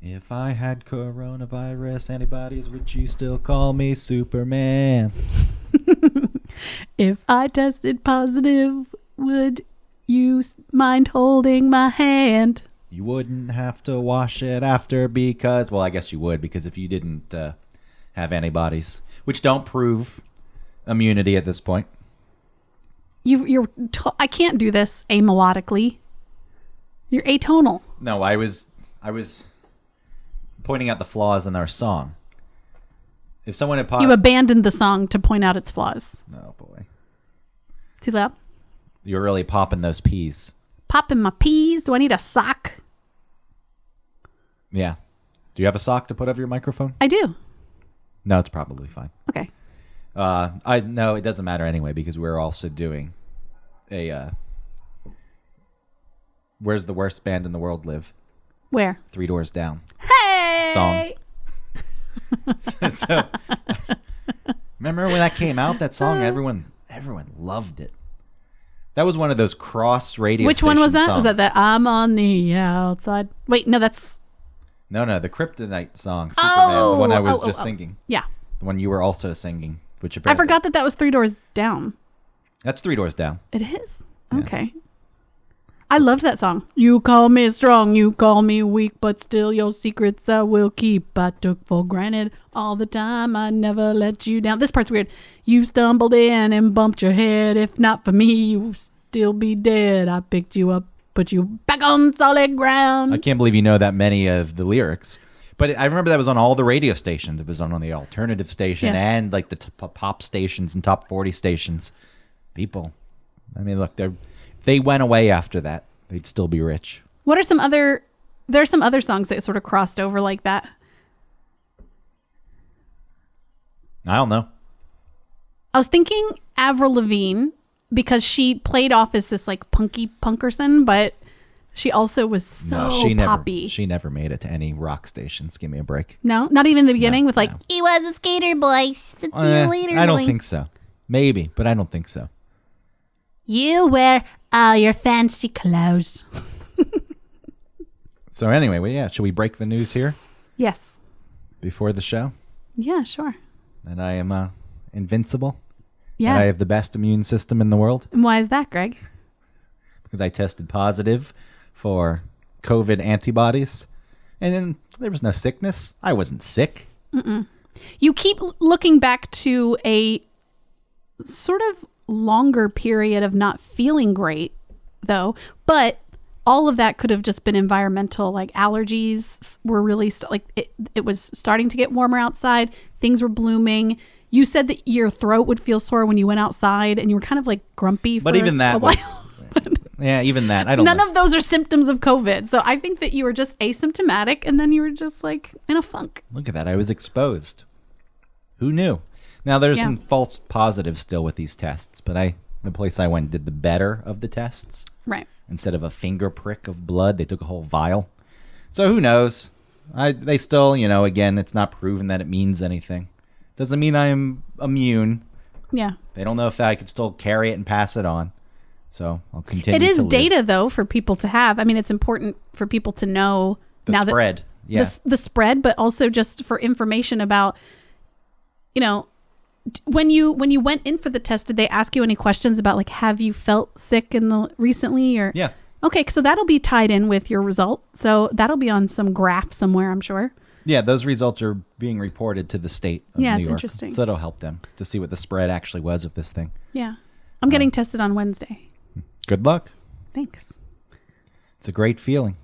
If I had coronavirus antibodies, would you still call me Superman? If I tested positive, would you mind holding my hand? You wouldn't have to wash it after because, well, I guess you would, because if you didn't have antibodies, which don't prove immunity at this point. I can't do this amelodically. You're atonal. No, I was pointing out the flaws in our song. If someone had You abandoned the song to point out its flaws. Oh boy. Too loud? You're really popping those peas. Popping my peas? Do I need a sock? Yeah. Do you have a sock to put over your microphone? I do. No, it's probably fine. Okay. No, it doesn't matter anyway because we're also doing a Where's the Worst Band in the World Live? Where? 3 Doors Down. Hey! Song. So remember when that came out, that song, everyone loved it. That was one of those cross radio Which one was that? songs. Was that I'm on the outside? Wait, no, that's... No, the Kryptonite song, Superman, the one I was just singing. Yeah. The one you were also singing. Which I forgot that was 3 Doors Down. That's 3 Doors Down. It is? Yeah. Okay. I loved that song. You call me strong, you call me weak, but still your secrets I will keep. I took for granted all the time, I never let you down. This part's weird. You stumbled in and bumped your head. If not for me, you'd still be dead. I picked you up, put you back on solid ground. I can't believe you know that many of the lyrics. But I remember that was on all the radio stations. It was on the alternative station and like the pop stations and top 40 stations. People, I mean, look, they went away after that. They'd still be rich. What are some other... There's some other songs that sort of crossed over like that. I don't know. I was thinking Avril Lavigne because she played off as this like punky punkerson, but she also was so poppy. She never made it to any rock stations. Give me a break. No, not even the beginning with like, no. he was a skater boy. See you later, I don't boy. think so. Maybe, but I don't think so. You wear all your fancy clothes. So anyway, well, yeah, should we break the news here Yes. before the show? Yeah, sure. That I am invincible? Yeah. That I have the best immune system in the world? And why is that, Greg? Because I tested positive for COVID antibodies. And then there was no sickness. I wasn't sick. You keep looking back to a sort of longer period of not feeling great, though. But all of that could have just been environmental. Like allergies were really it was starting to get warmer outside. Things were blooming. You said that your throat would feel sore when you went outside, and you were kind of like grumpy. But even that was, yeah, even that I don't. None know. of those are symptoms of COVID. So I think that you were just asymptomatic, and then you were just like in a funk. Look at that! I was exposed. Who knew? Now there's some false positives still with these tests, but the place I went did the better of the tests. Right. Instead of a finger prick of blood, they took a whole vial. So who knows? They still, again, it's not proven that it means anything. Doesn't mean I'm immune. Yeah. They don't know if I could still carry it and pass it on. So I'll continue. It is to live. data, though, for people to have. I mean, it's important for people to know The now spread. that Yeah. the spread, but also just for information about, when you went in for the test, did they ask you any questions about like, have you felt sick recently or? Yeah. Okay, so that'll be tied in with your result. So that'll be on some graph somewhere, I'm sure. Yeah, those results are being reported to the state of New York. It's interesting. So it'll help them to see what the spread actually was of this thing. Yeah. I'm getting tested on Wednesday. Good luck. Thanks. It's a great feeling.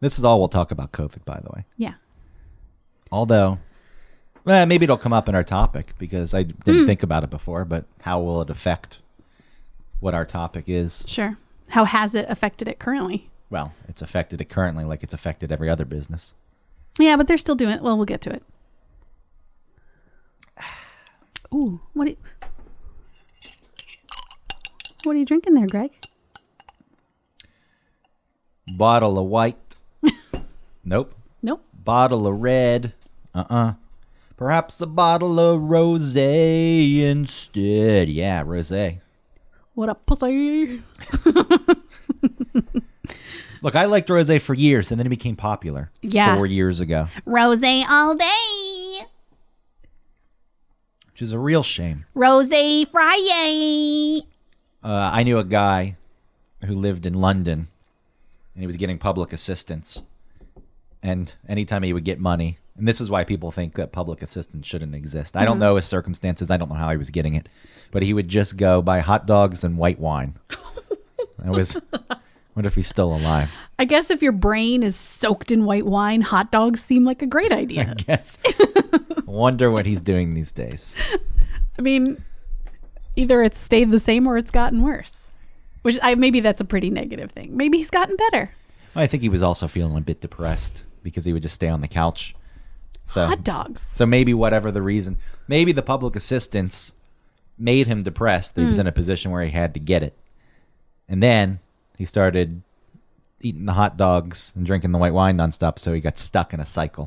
This is all we'll talk about COVID, by the way. Yeah. Although, maybe it'll come up in our topic because I didn't think about it before, but how will it affect what our topic is? Sure. How has it affected it currently? Well, it's affected it currently like it's affected every other business. Yeah, but they're still doing it. Well, we'll get to it. Ooh, what are you drinking there, Greg? Bottle of white. Nope. Nope. Bottle of red. Perhaps a bottle of rosé instead. Yeah, rosé. What a pussy. Look, I liked rosé for years, and then it became popular 4 years ago. Rosé all day. Which is a real shame. Rosé Friday. I knew a guy who lived in London, and he was getting public assistance. And anytime he would get money, and this is why people think that public assistance shouldn't exist. I don't know his circumstances. I don't know how he was getting it. But he would just go buy hot dogs and white wine. I wonder if he's still alive. I guess if your brain is soaked in white wine, hot dogs seem like a great idea. I guess. Wonder what he's doing these days. I mean, either it's stayed the same or it's gotten worse. Maybe that's a pretty negative thing. Maybe he's gotten better. I think he was also feeling a bit depressed because he would just stay on the couch. So, hot dogs. So maybe whatever the reason, maybe the public assistance made him depressed. He was in a position where he had to get it. And then he started eating the hot dogs and drinking the white wine nonstop, so he got stuck in a cycle.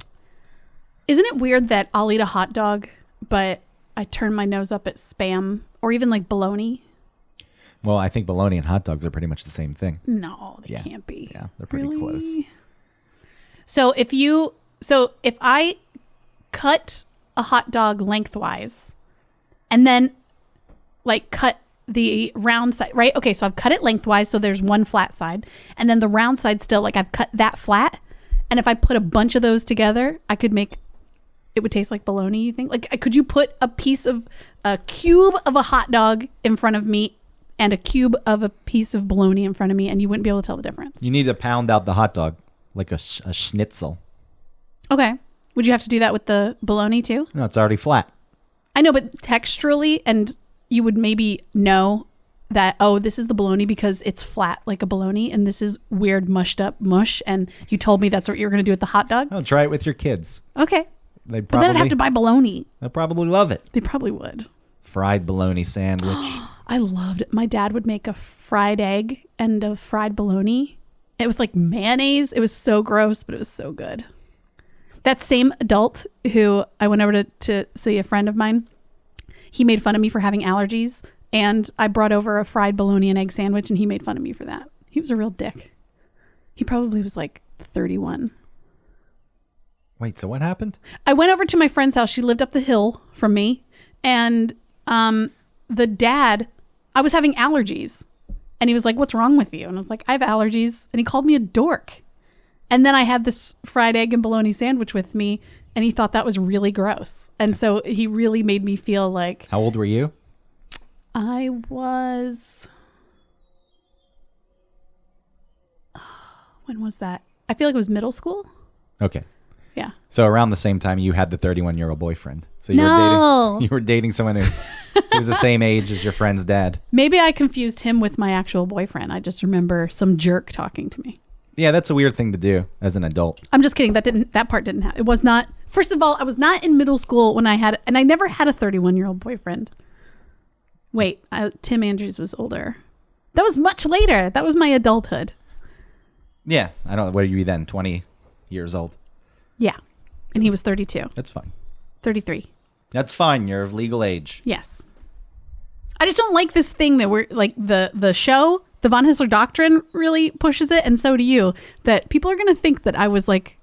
Isn't it weird that I'll eat a hot dog, but I turn my nose up at Spam or even like bologna? Well, I think bologna and hot dogs are pretty much the same thing. No, they can't be. Yeah, they're pretty close. So if I cut a hot dog lengthwise and then like cut the round side, right? Okay, so I've cut it lengthwise, so there's one flat side, and then the round side still, like I've cut that flat, and if I put a bunch of those together, I could make it would taste like bologna, you think? Like, could you put a cube of a hot dog in front of me and a cube of a piece of bologna in front of me, and you wouldn't be able to tell the difference? You need to pound out the hot dog like a schnitzel. Okay. Would you have to do that with the bologna too? No, it's already flat. I know, but texturally, and you would maybe know that, oh, this is the bologna because it's flat like a bologna, and this is weird mushed up mush, and you told me that's what you were going to do with the hot dog? I'll try it with your kids. Okay. But then I'd have to buy bologna. They'll probably love it. They probably would. Fried bologna sandwich. I loved it. My dad would make a fried egg and a fried bologna. It was like mayonnaise. It was so gross, but it was so good. That same adult who I went over to see a friend of mine, he made fun of me for having allergies, and I brought over a fried bologna and egg sandwich, and he made fun of me for that. He was a real dick. He probably was like 31. Wait, so what happened? I went over to my friend's house. She lived up the hill from me, and the dad, I was having allergies, and he was like, "What's wrong with you?" And I was like, "I have allergies," and he called me a dork. And then I had this fried egg and bologna sandwich with me, and he thought that was really gross. And so he really made me feel like... How old were you? I was... When was that? I feel like it was middle school. Okay. Yeah. So around the same time you had the 31-year-old boyfriend. So you were dating someone who was the same age as your friend's dad. Maybe I confused him with my actual boyfriend. I just remember some jerk talking to me. Yeah, that's a weird thing to do as an adult. I'm just kidding. That part didn't happen. It was not. First of all, I was not in middle school when I never had a 31-year-old boyfriend. Wait, Tim Andrews was older. That was much later. That was my adulthood. Yeah, I don't know. What are you then? 20 years old? Yeah, and he was 32. That's fine. 33. That's fine. You're of legal age. Yes. I just don't like this thing that we're like the show. The Von Hissler Doctrine really pushes it, and so do you, that people are going to think that I was like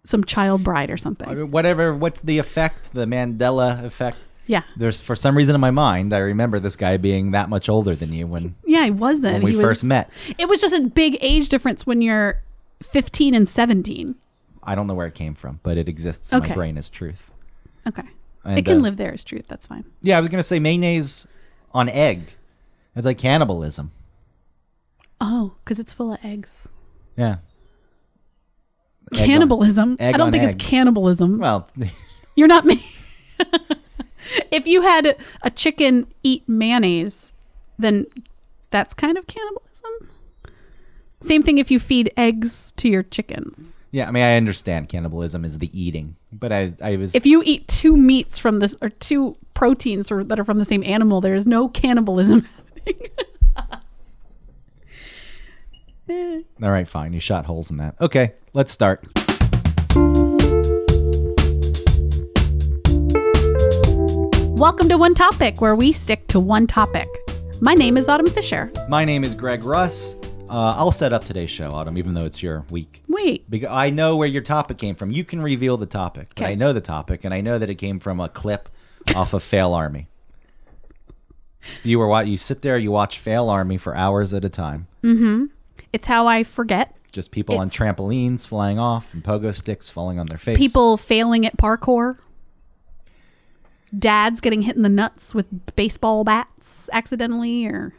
some child bride or something. I mean, what's the effect, the Mandela effect? Yeah. There's, for some reason in my mind, I remember this guy being that much older than you when he wasn't. When we first met. It was just a big age difference when you're 15 and 17. I don't know where it came from, but it exists in my brain as truth. Okay. And, it can live there as truth. That's fine. Yeah, I was going to say mayonnaise on egg. It's like cannibalism. Oh, because it's full of eggs. Yeah. Cannibalism? I don't think it's cannibalism. Well, you're not me. If you had a chicken eat mayonnaise, then that's kind of cannibalism. Same thing if you feed eggs to your chickens. Yeah, I mean, I understand cannibalism is the eating, but I was... If you eat two meats from this, or two proteins that are from the same animal, there is no cannibalism happening. All right, fine. You shot holes in that. Okay, let's start. Welcome to One Topic, where we stick to one topic. My name is Autumn Fisher. My name is Greg Russ. I'll set up today's show, Autumn, even though it's your week. Wait. Because I know where your topic came from. You can reveal the topic, but Okay. I know the topic, and I know that it came from a clip off of Fail Army. You sit there, you watch Fail Army for hours at a time. Mm-hmm. It's how I forget. Just people on trampolines flying off and pogo sticks falling on their face. People failing at parkour. Dads getting hit in the nuts with baseball bats accidentally, or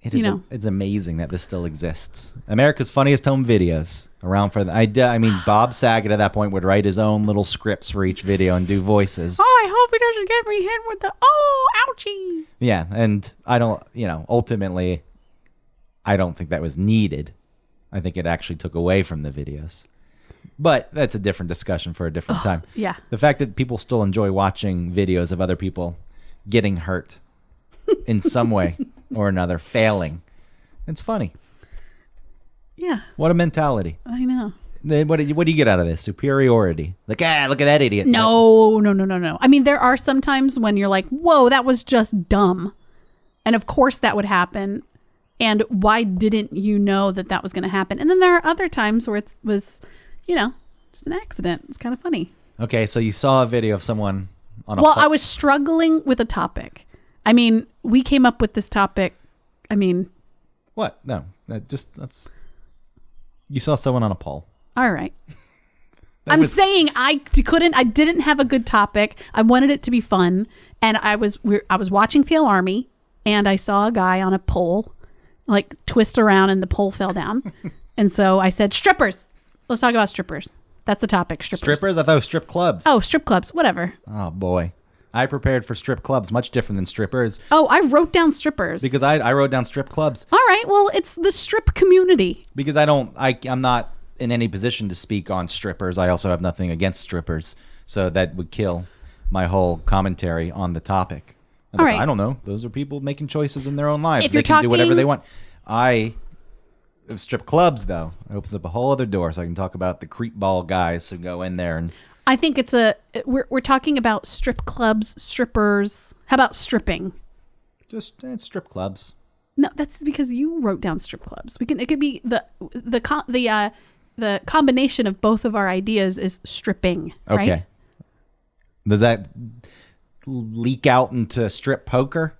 It's amazing that this still exists. America's Funniest Home Videos around for the. I mean, Bob Saget at that point would write his own little scripts for each video and do voices. Oh, I hope he doesn't get me hit with the ouchie. Yeah, and I don't. Ultimately, I don't think that was needed. I think it actually took away from the videos. But that's a different discussion for a different time. Yeah. The fact that people still enjoy watching videos of other people getting hurt in some way or another, failing. It's funny. Yeah. What a mentality. I know. What do you get out of this? Superiority. Like, look at that idiot. No. I mean, there are some times when you're like, whoa, that was just dumb. And of course that would happen. And why didn't you know that was going to happen? And then there are other times where it was, just an accident. It's kind of funny. Okay, so you saw a video of someone on a Well, I was struggling with a topic. I mean, we came up with this topic. I mean... What? No. That's... You saw someone on a pole. All right. Saying I didn't have a good topic. I wanted it to be fun. And I was watching Fail Army, and I saw a guy on a pole, like, twist around, and the pole fell down. And so I said, strippers. Let's talk about strippers. That's the topic, strippers. Strippers? I thought it was strip clubs. Oh, strip clubs. Whatever. Oh, boy. I prepared for strip clubs, much different than strippers. Oh, I wrote down strippers. Because I wrote down strip clubs. All right. Well, it's the strip community. Because I'm not in any position to speak on strippers. I also have nothing against strippers. So that would kill my whole commentary on the topic. All right. I don't know. Those are people making choices in their own lives. If you're they can do whatever talking- they want. Strip clubs, though, it opens up a whole other door, so I can talk about the creep ball guys who go in there and... I think we're talking about strip clubs, strippers. How about stripping? Just strip clubs. No, that's because you wrote down strip clubs. It could be the combination of both of our ideas is stripping. Okay. Right? Does that leak out into strip poker?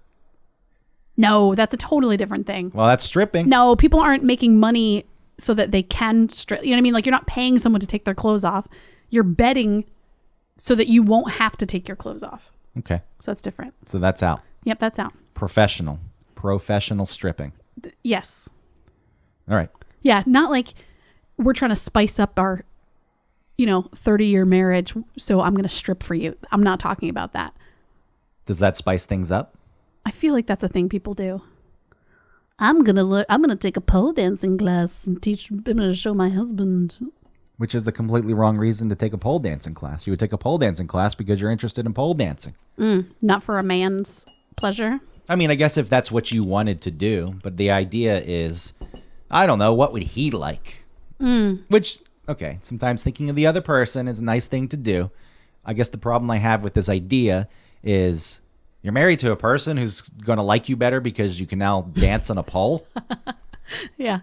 No, that's a totally different thing. Well, that's stripping. No, people aren't making money so that they can strip. You know what I mean? Like, you're not paying someone to take their clothes off. You're betting so that you won't have to take your clothes off. Okay. So that's different. So that's out. Yep, that's out. Professional stripping. Yes. All right. Yeah, not like we're trying to spice up our, 30-year marriage, so I'm going to strip for you. I'm not talking about that. Does that spice things up? I feel like that's a thing people do. I'm gonna take a pole dancing class and I'm gonna show my husband. Which is the completely wrong reason to take a pole dancing class. You would take a pole dancing class because you're interested in pole dancing. Not for a man's pleasure. I mean, I guess if that's what you wanted to do, but the idea is, I don't know, what would he like? Which, okay, sometimes thinking of the other person is a nice thing to do. I guess the problem I have with this idea is you're married to a person who's going to like you better because you can now dance on a pole. Yeah.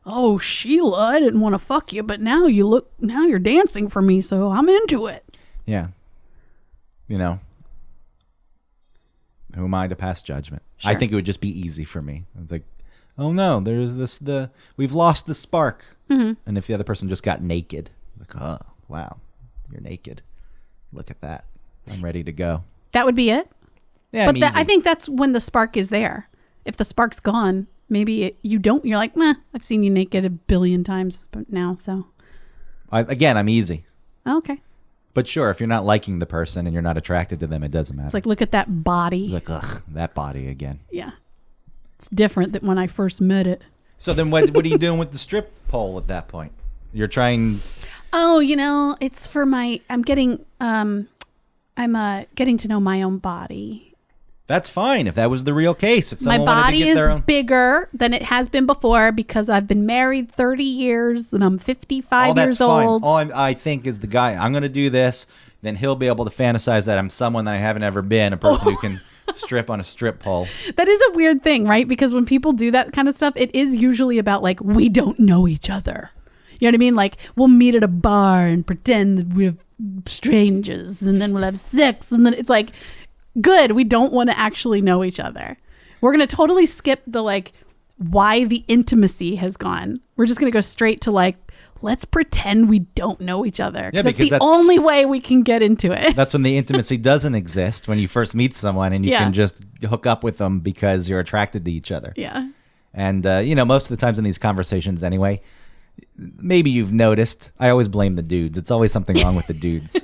Oh, Sheila, I didn't want to fuck you, but now you're dancing for me, so I'm into it. Yeah. Who am I to pass judgment? Sure. I think it would just be easy for me. It's like, oh no, we've lost the spark. Mm-hmm. And if the other person just got naked, like, oh, wow, you're naked. Look at that. I'm ready to go. That would be it? Yeah, but I think that's when the spark is there. If the spark's gone, maybe you don't. You're like, meh, I've seen you naked a billion times now, so. I'm easy. Okay. But sure, if you're not liking the person and you're not attracted to them, it doesn't matter. It's like, look at that body. You're like, ugh, that body again. Yeah. It's different than when I first met it. So then what are you doing with the strip pole at that point? You're trying... Oh, it's for I'm getting to know my own body. That's fine if that was the real case. If My someone wanted to body get is their own... bigger than it has been before because I've been married 30 years and I'm 55 years old. All I think is the guy, I'm going to do this, then he'll be able to fantasize that I'm someone that I haven't ever been, a person who can strip on a strip pole. That is a weird thing, right? Because when people do that kind of stuff, it is usually about like, we don't know each other. You know what I mean? Like, we'll meet at a bar and pretend that we're strangers, and then we'll have sex, and then it's like, good, we don't want to actually know each other. We're going to totally skip the like why the intimacy has gone. We're just going to go straight to like, let's pretend we don't know each other. Yeah, because that's the only way we can get into it. That's when the intimacy doesn't exist, when you first meet someone and you can just hook up with them because you're attracted to each other. Yeah. And, most of the times in these conversations anyway, maybe you've noticed, I always blame the dudes. It's always something wrong with the dudes.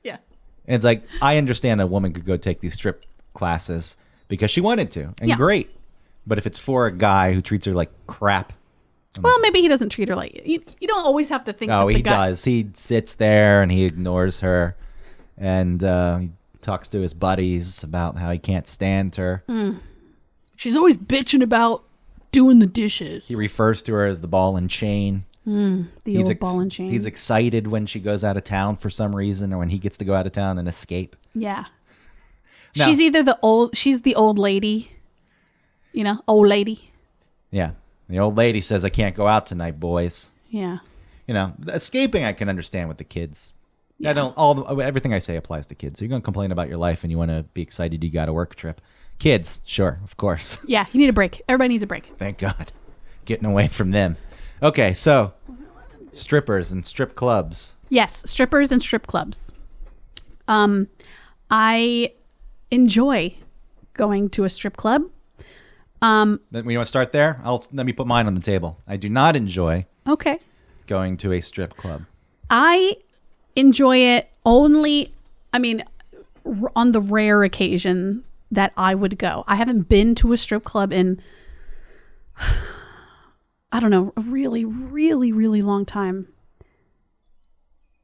Yeah. And it's like, I understand a woman could go take these strip classes because she wanted to, and great. But if it's for a guy who treats her like crap. Well, maybe he doesn't treat her like... You don't always have to think that he does. He sits there and he ignores her. And he talks to his buddies about how he can't stand her. She's always bitching about doing the dishes. He refers to her as the ball and chain. The old ball and chain. He's excited when she goes out of town for some reason, or when he gets to go out of town and escape. Yeah. No. She's either she's the old lady, old lady. Yeah. The old lady says, I can't go out tonight, boys. Yeah. Escaping I can understand with the kids. Yeah. Everything I say applies to kids. So you're going to complain about your life and you want to be excited you got a work trip. Kids, sure, of course. Yeah, you need a break. Everybody needs a break. Thank God. Getting away from them. Okay, so strippers and strip clubs. Yes, strippers and strip clubs. I enjoy going to a strip club. Then we want to start there? Let me put mine on the table. I do not enjoy going to a strip club. I enjoy it only, on the rare occasion that I would go. I haven't been to a strip club in, I don't know, a really, really, really long time.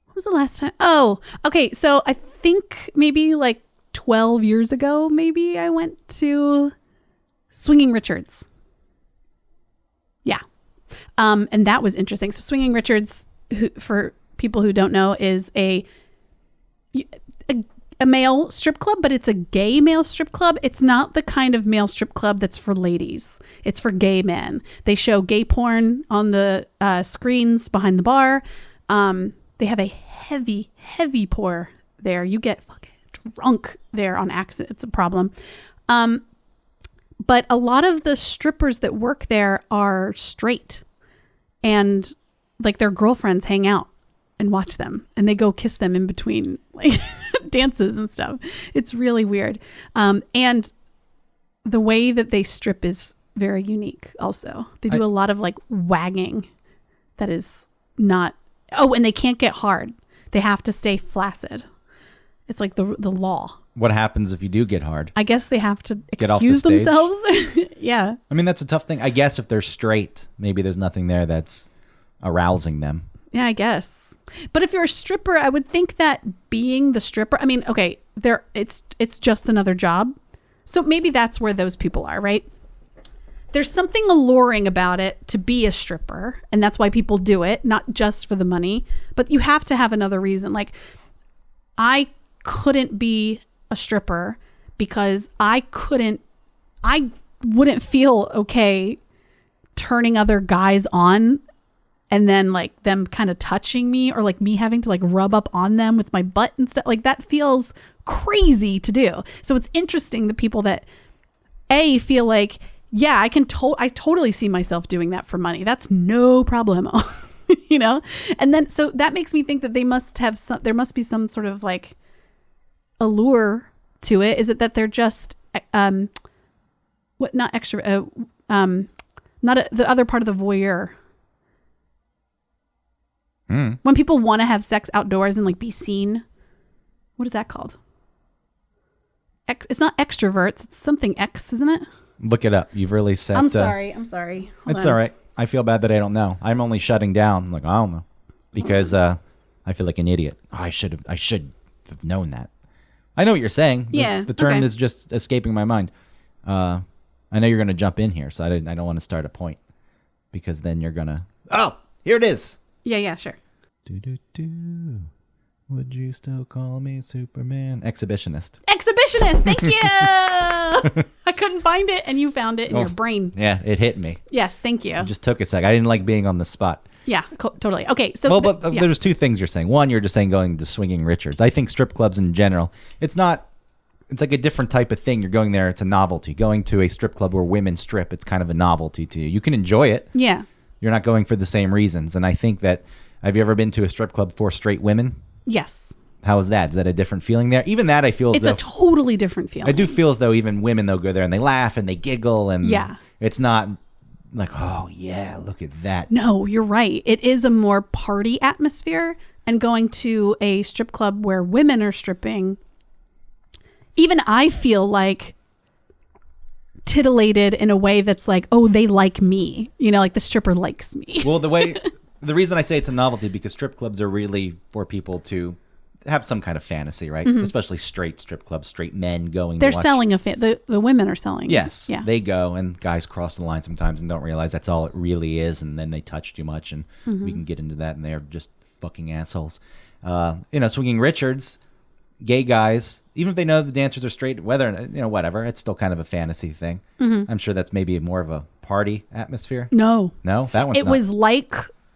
When was the last time? Oh, okay. So I think maybe like 12 years ago, maybe I went to Swinging Richards. Yeah. And that was interesting. So Swinging Richards, for people who don't know, is a male strip club, but it's a gay male strip club. It's not the kind of male strip club that's for ladies. It's for gay men. They show gay porn on the screens behind the bar. They have a heavy, heavy pour there. You get fucking drunk there on accident. It's a problem. But a lot of the strippers that work there are straight, and like their girlfriends hang out and watch them, and they go kiss them in between like dances and stuff. It's really weird. And the way that they strip is very unique also. They do a lot of like wagging that is not... Oh, and they can't get hard. They have to stay flaccid. It's like the law. What happens if you do get hard? I guess they have to Get off the excuse stage? themselves. Yeah. I mean, that's a tough thing. I guess if they're straight, maybe there's nothing there that's arousing them. Yeah, I guess. But if you're a stripper, I would think that being the stripper, okay, it's just another job. So maybe that's where those people are, right? There's something alluring about it to be a stripper, and that's why people do it, not just for the money, but you have to have another reason. Like, I couldn't be a stripper because I wouldn't feel okay turning other guys on and then like them kind of touching me, or like me having to like rub up on them with my butt and stuff. Like, that feels crazy to do. So it's interesting the people that feel like, yeah, I totally see myself doing that for money. That's no problemo. And then so that makes me think that there must be some sort of like allure to it. Is it that they're just not extra the other part of the voyeur? When people want to have sex outdoors and like be seen, what is that called? It's not extroverts, it's something X, isn't it? Look it up. You've really set... I'm sorry. Hold it's on. all right. I feel bad that I don't know. I'm only shutting down. I'm like, I don't know. Because I feel like an idiot. I should have known that. I know what you're saying. Yeah. The term okay. is just escaping my mind. I know you're going to jump in here, so I don't want to start a point. Because then you're going to... Oh, here it is. Yeah, sure. Do. Would you still call me Superman? Exhibitionist. Exhibitionist! exhibitionist. Thank you. I couldn't find it, and you found it in your brain. Yeah, it hit me. Yes, thank you. It just took a sec. I didn't like being on the spot. Yeah, totally. Okay, so there's two things you're saying. One, you're just saying going to Swinging Richards. I think strip clubs in general, it's like a different type of thing. You're going there, it's a novelty. Going to a strip club where women strip, it's kind of a novelty to you. You can enjoy it. Yeah. You're not going for the same reasons. And I think that, have you ever been to a strip club for straight women? Yes. How is that? Is that a different feeling there? Even that, I feel as it's though... It's a totally different feeling. I do feel as though even women, they'll go there and they laugh and they giggle. And it's not like, oh, yeah, look at that. No, you're right. It is a more party atmosphere. And going to a strip club where women are stripping, even I feel like titillated in a way that's like, oh, they like me. Like the stripper likes me. Well, the reason I say it's a novelty, because strip clubs are really for people to have some kind of fantasy, right? Mm-hmm. Especially straight strip clubs, straight men going. They're selling the women are selling. Yes, yeah. They go, and guys cross the line sometimes and don't realize that's all it really is, and then they touch too much, and we can get into that, and they're just fucking assholes. Swinging Richards, gay guys, even if they know the dancers are straight, whatever, it's still kind of a fantasy thing. Mm-hmm. I'm sure that's maybe more of a party atmosphere. No, that one's it was like.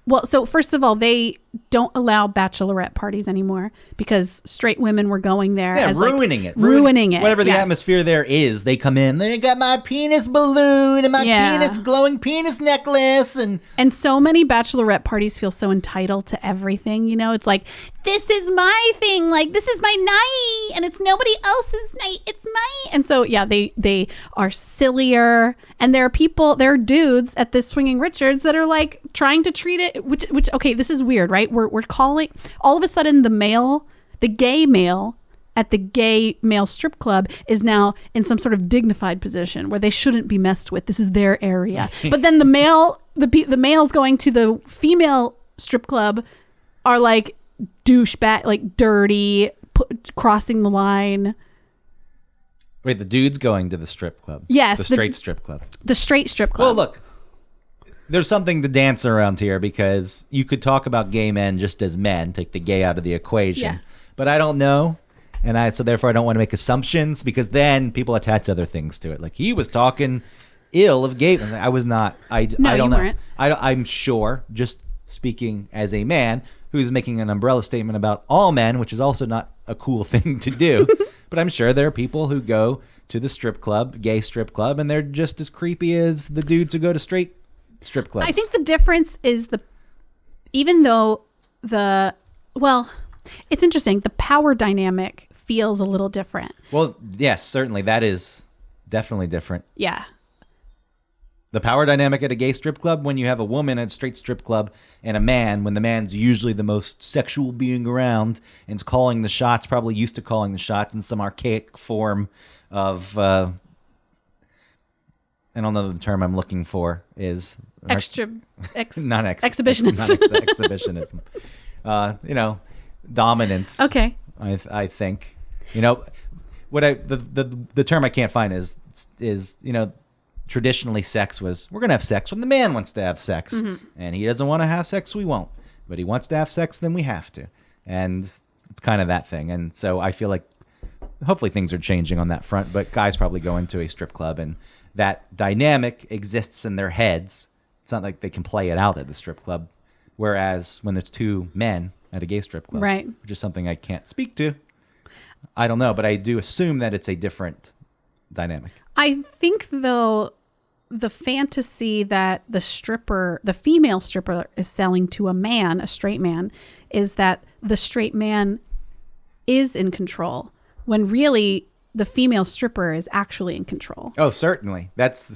Well, so first of all, they don't allow bachelorette parties anymore because straight women were going there. Yeah, as ruining it. Whatever the atmosphere there is, they come in. They got my penis balloon and my glowing penis necklace. And so many bachelorette parties feel so entitled to everything. It's like, this is my thing. Like, this is my night. And it's nobody else's night. It's mine. And so, yeah, they are sillier. And there are dudes at this Swinging Richards that are like trying to treat it, which okay, this is weird, right? We're calling, all of a sudden the gay male at the gay male strip club is now in some sort of dignified position where they shouldn't be messed with. This is their area. But then the males going to the female strip club are like douchebag, like dirty, crossing the line. Wait, the dude's going to the strip club? Yes. The straight strip club. The straight strip club. Well, look, there's something to dance around here, because you could talk about gay men just as men, take the gay out of the equation. Yeah. But I don't know, so therefore I don't want to make assumptions, because then people attach other things to it. Like, he was talking ill of gay men. I was not. I don't know. Weren't. I'm sure, just speaking as a man who's making an umbrella statement about all men, which is also not a cool thing to do. But I'm sure there are people who go to the strip club, gay strip club, and they're just as creepy as the dudes who go to straight strip clubs. I think the difference is it's interesting. The power dynamic feels a little different. Well, yes, certainly. That is definitely different. Yeah. The power dynamic at a gay strip club, when you have a woman at a straight strip club and a man, when the man's usually the most sexual being around and is calling the shots, probably used to calling the shots in some archaic form of, I don't know the term I'm looking for is... Exhibitionist. Exhibitionism. Dominance. Okay. I think. What the term I can't find is traditionally sex was, we're going to have sex when the man wants to have sex. Mm-hmm. And he doesn't want to have sex, we won't. But he wants to have sex, then we have to. And it's kind of that thing. And so I feel like hopefully things are changing on that front. But guys probably go into a strip club and that dynamic exists in their heads. It's not like they can play it out at the strip club. Whereas when there's two men at a gay strip club, right, which is something I can't speak to, I don't know, but I do assume that it's a different dynamic. I think, though, the fantasy that the female stripper is selling to a man, a straight man, is that the straight man is in control, when really the female stripper is actually in control. Oh, certainly. That's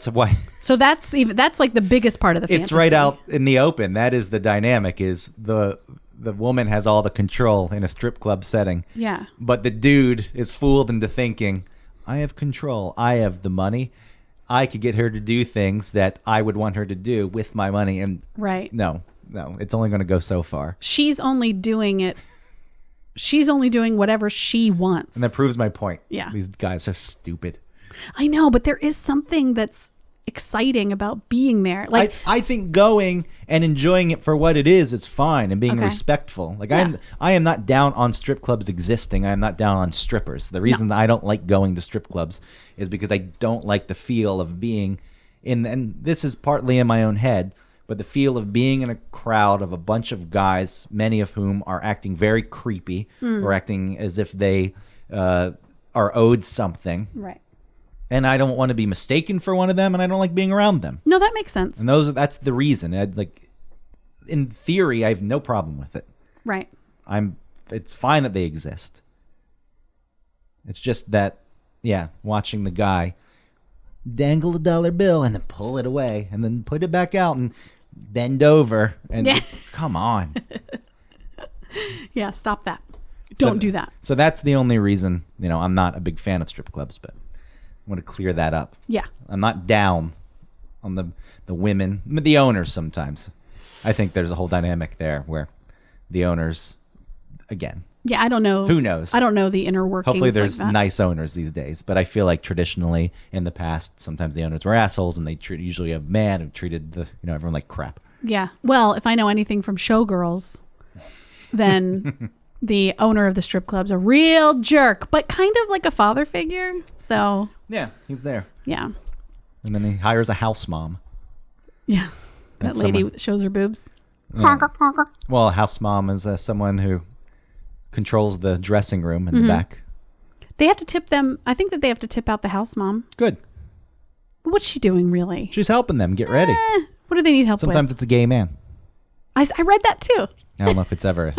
why. So that's like the biggest part of the fantasy. It's right out in the open. That is the dynamic, is the woman has all the control in a strip club setting. Yeah. But the dude is fooled into thinking, I have control. I have the money. I could get her to do things that I would want her to do with my money. And right. No, it's only going to go so far. She's only doing whatever she wants. And that proves my point. Yeah. These guys are stupid. I know, but there is something that's exciting about being there. Like I think going and enjoying it for what it is fine, and being respectful. Like I am not down on strip clubs existing. I am not down on strippers. The reason that I don't like going to strip clubs is because I don't like the feel of being in, and this is partly in my own head, but the feel of being in a crowd of a bunch of guys, many of whom are acting very creepy or acting as if they are owed something. Right. And I don't want to be mistaken for one of them, and I don't like being around them. No, that makes sense. And that's the reason. In theory, I have no problem with it. Right. It's fine that they exist. It's just that, watching the guy dangle a dollar bill and then pull it away and then put it back out and bend over and come on. Yeah, stop that. Don't do that. So that's the only reason, I'm not a big fan of strip clubs, but I want to clear that up. Yeah. I'm not down on the women, the owners sometimes. I think there's a whole dynamic there where the owners, again. Yeah, I don't know. Who knows? I don't know the inner workings. Hopefully there's like that. nice owners these days, but I feel like traditionally in the past, sometimes the owners were assholes, and they usually a man who treated everyone like crap. Yeah. Well, if I know anything from Showgirls, then the owner of the strip club's a real jerk, but kind of like a father figure. So yeah, he's there. Yeah. And then he hires a house mom. Yeah. That's that lady someone. shows her boobs. Yeah. Well, a house mom is someone who controls the dressing room in the back. They have to tip them. I think that they have to tip out the house mom. Good. What's she doing, really? She's helping them get ready. What do they need help Sometimes with? it's a gay man. I read that too. I don't know if it's ever a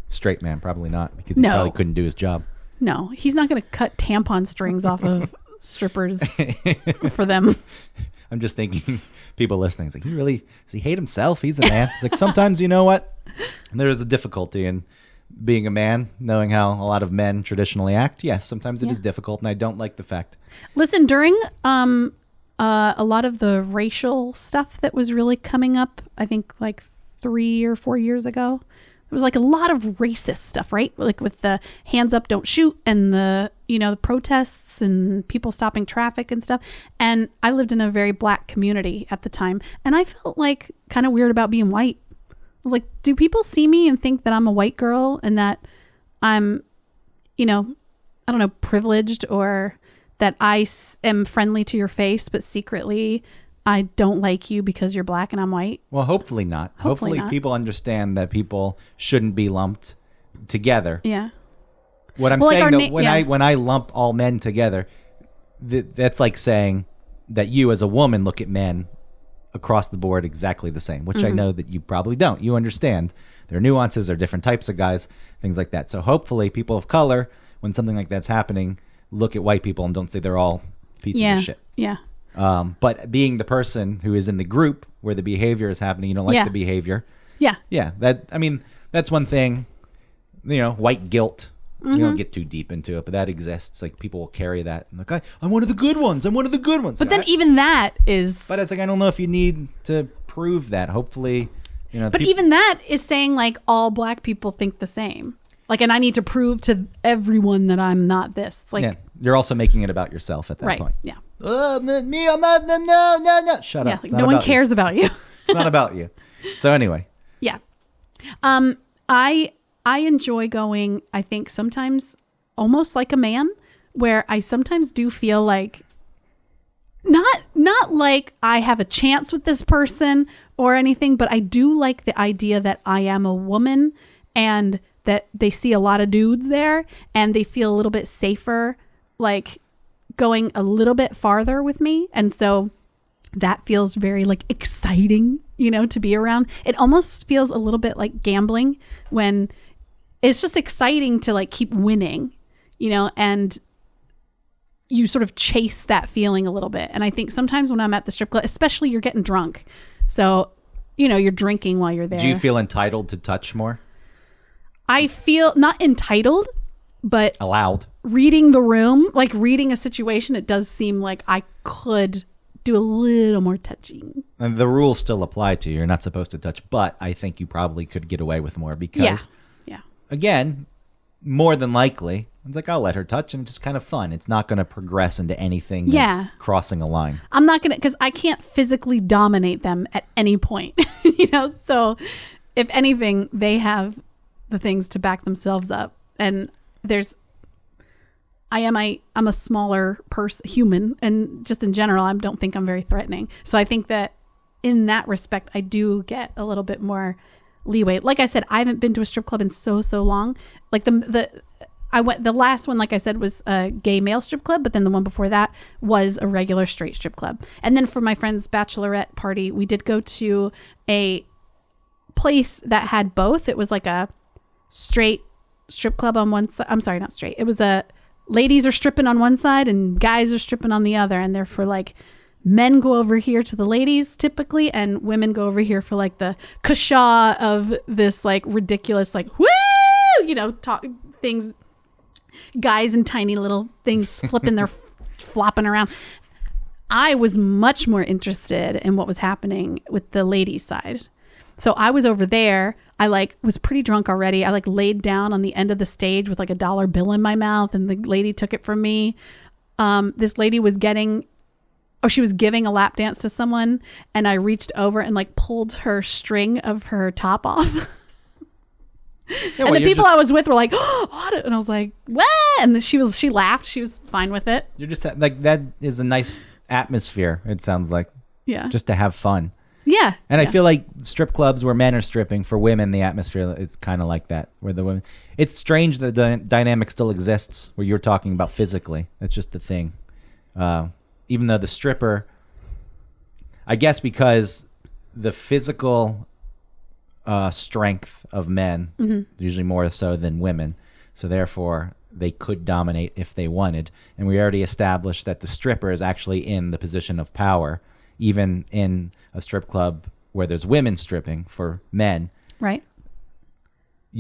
straight man. Probably not, because he No. probably couldn't do his job. No, he's not going to cut tampon strings off of strippers for them. I'm just thinking, people listening, it's like, does he hate himself? He's a man. It's like, sometimes, you know what? There is a difficulty in being a man, knowing how a lot of men traditionally act. Yes, sometimes it is difficult, and I don't like the fact. Listen, during a lot of the racial stuff that was really coming up, I think like 3 or 4 years ago, there was like a lot of racist stuff, right? Like with the hands up, don't shoot, and the protests and people stopping traffic and stuff. And I lived in a very black community at the time, and I felt like kind of weird about being white. I was like, do people see me and think that I'm a white girl and that I'm, I don't know, privileged, or that I am friendly to your face, but secretly I don't like you because you're black and I'm white? Well, hopefully not. Hopefully not. People understand that people shouldn't be lumped together. Yeah. What I'm Well, like saying, our though, when I lump all men together, that's like saying that you as a woman look at men across the board exactly the same, which I know that you probably don't. You understand there are nuances, there are different types of guys, things like that. So hopefully people of color, when something like that's happening, look at white people and don't say they're all pieces of shit. Yeah. But being the person who is in the group where the behavior is happening, you don't like the behavior. Yeah. Yeah. That's one thing, white guilt. You don't get too deep into it, but that exists. Like, people will carry that. And like, I'm one of the good ones. I'm one of the good ones. But then even that is... But it's like, I don't know if you need to prove that. Hopefully, But even that is saying, like, all black people think the same. Like, and I need to prove to everyone that I'm not this. It's like... You're also making it about yourself at that point. Yeah. Me, I'm not, no. Shut up. Like, no one cares about you. It's not about you. So anyway. Yeah. I enjoy going, I think, sometimes almost like a man, where I sometimes do feel like not like I have a chance with this person or anything, but I do like the idea that I am a woman and that they see a lot of dudes there and they feel a little bit safer, like going a little bit farther with me. And so that feels very like exciting, to be around. It almost feels a little bit like gambling, when it's just exciting to like keep winning, and you sort of chase that feeling a little bit. And I think sometimes when I'm at the strip club, especially, you're getting drunk. So, you're drinking while you're there. Do you feel entitled to touch more? I feel not entitled, but allowed. Reading the room, like reading a situation, it does seem like I could do a little more touching. And the rules still apply to you. You're not supposed to touch, but I think you probably could get away with more because, yeah. again, more than likely, It's like, I'll let her touch, and it's just kind of fun. It's not going to progress into anything Yeah. that's crossing a line. I'm not going to, because I can't physically dominate them at any point, so if anything, they have the things to back themselves up. And I'm a smaller human, and just in general, I don't think I'm very threatening. So I think that in that respect, I do get a little bit more leeway. Like I said, I haven't been to a strip club in so long. Like the last one, like I said, was a gay male strip club, but then the one before that was a regular straight strip club. And then for my friend's bachelorette party, we did go to a place that had both. It was like a straight strip club on one side. I'm sorry, not straight. It was a ladies are stripping on one side and guys are stripping on the other. And they're for like, men go over here to the ladies typically, and women go over here for like the kasha of this like ridiculous, like, woo, talk things. Guys in tiny little things flipping their flopping around. I was much more interested in what was happening with the ladies side. So I was over there. I was pretty drunk already. I laid down on the end of the stage with like $1 bill in my mouth, and the lady took it from me. This lady was she was giving a lap dance to someone, and I reached over and pulled her string of her top off. Yeah, and the people I was with were like, oh, and I was like, what? And she laughed. She was fine with it. You're just like, that is a nice atmosphere. It sounds like, yeah, just to have fun. Yeah. And I feel like strip clubs where men are stripping, for women, the atmosphere is kind of like that, where the women, it's strange that the dynamic still exists where you're talking about physically. That's just the thing. Even though the stripper, I guess because the physical strength of men, usually more so than women, so therefore they could dominate if they wanted. And we already established that the stripper is actually in the position of power, even in a strip club where there's women stripping for men. Right.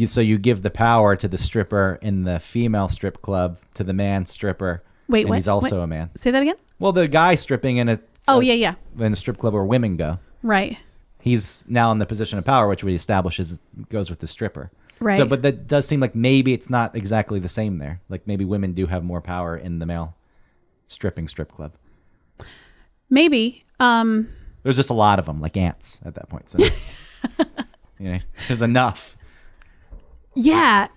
So you give the power to the stripper in the female strip club to the man stripper. Wait, and he's also a man. Say that again? Well, the guy stripping in a in a strip club where women go. Right. He's now in the position of power, which we establish goes with the stripper. Right. So, but that does seem like maybe it's not exactly the same there. Like maybe women do have more power in the male stripping strip club. Maybe. There's just a lot of them, like ants at that point. So, there's enough. Yeah.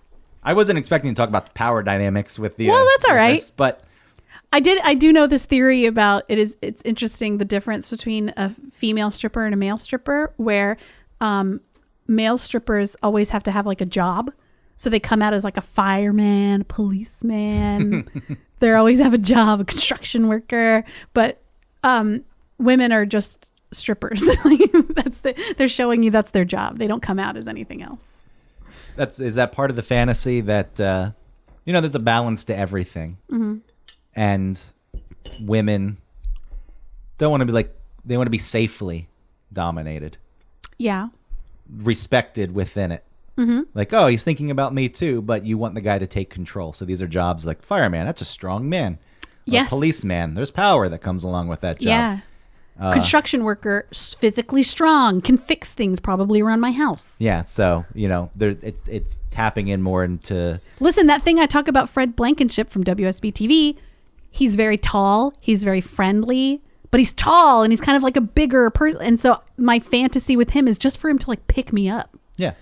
I wasn't expecting to talk about the power dynamics with the. Well, that's all right. But I do know this theory about it's interesting, the difference between a female stripper and a male stripper, where male strippers always have to have like a job. So they come out as like a fireman, a policeman. They always have a job, a construction worker. But women are just strippers. They're showing you that's their job. They don't come out as anything else. Is that part of the fantasy that there's a balance to everything. Mm-hmm. And women don't want to be they want to be safely dominated. Yeah. Respected within it. Mm-hmm. Like, oh, he's thinking about me too, but you want the guy to take control. So these are jobs like fireman. That's a strong man. Yes. Policeman. There's power that comes along with that job. Yeah. Construction worker, physically strong, can fix things probably around my house. Yeah, so it's tapping in more into. Listen, that thing I talk about, Fred Blankenship from WSB TV. He's very tall. He's very friendly, but he's tall and he's kind of like a bigger person. And so my fantasy with him is just for him to pick me up. Yeah,